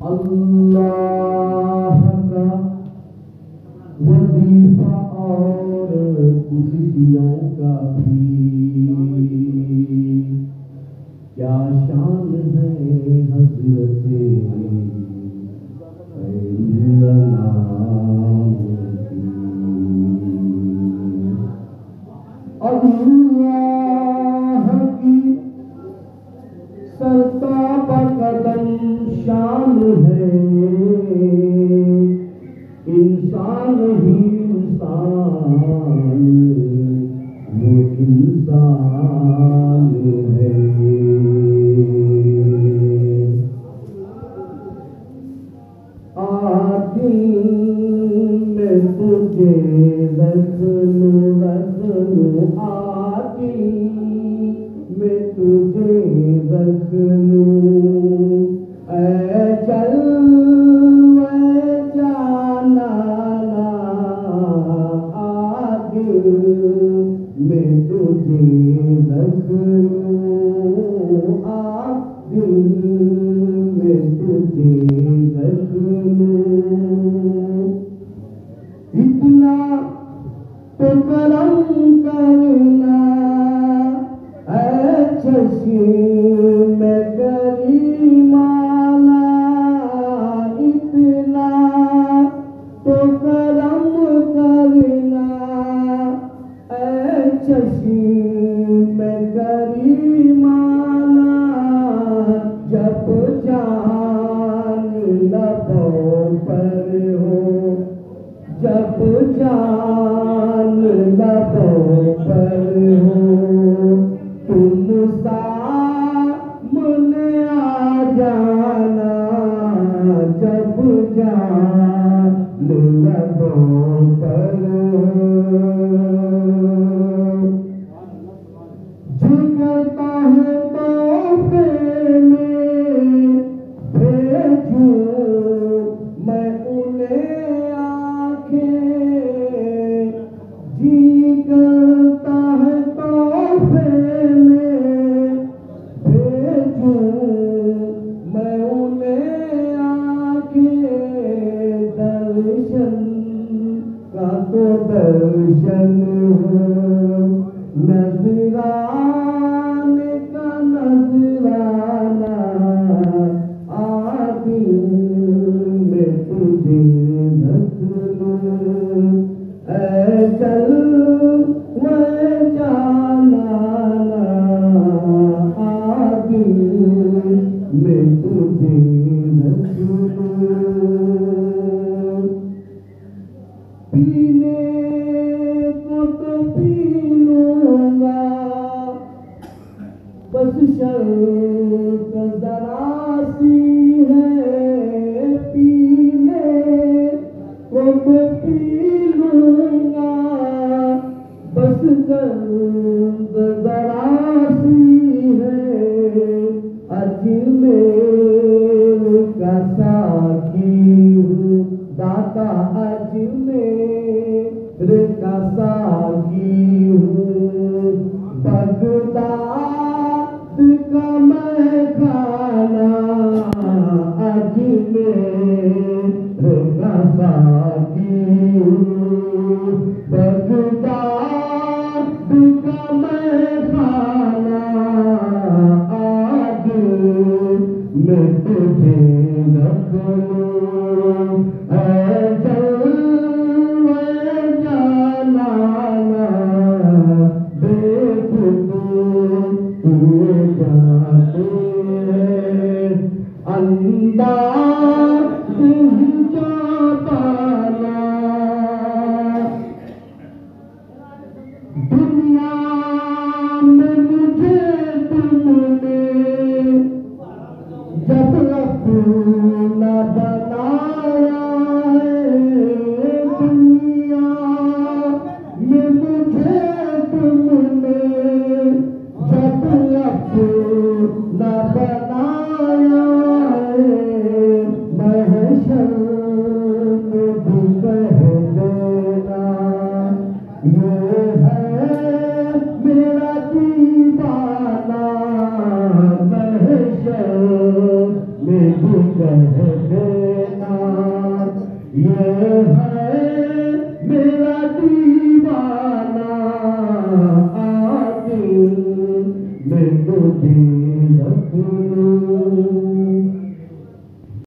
अल्लाह का वजीफा और खुशियों का भी क्या शान है हजरत अल्लाह की सरता बकदम शान है इंसान ही इंसान वो इंसान है। आज मैं तुझे रख लूं आज मैं तुझे रख लूं चल मैं तुझे रख लूं आज मैं तुझे रख लूं इतना तो करम करना चश्म करीमाना इतना तो करम करना चश्म करीमाना जब जान लबों पर हो जब जान लबों पर हो तुम सामने आ जाना जब जान लबों पर झुकता है तोहफे में भेजूं मैं उन्हें आंखें जी करता है तोहफे में भेजूं मैं उन्हें आंखें दर्शन का तो दर्शन हो नजराने का नजराना आदि मैं तुझे रख लूं चल मैं जाना आदि मैं तुझे रख लूं पीने को तो पी लूंगा बस शर्त जरा सी है पीने को तो पी लूंगा बस शर्त जरा सी है अजमेर का साकी हूँ दाता अजमेर का साकी हूँ बगदाद का मैं खाना अजमेर का साकी हूँ बगदाद का मैं खाना आज मैं तुझे रख लूं दुनिया में मुझे तुमने जब अपना बनाया दुनिया में मुझे तुमने जब अपना बनाया देना, ये है मेरा दीवाना आदिल, मैं तुझे रखूं।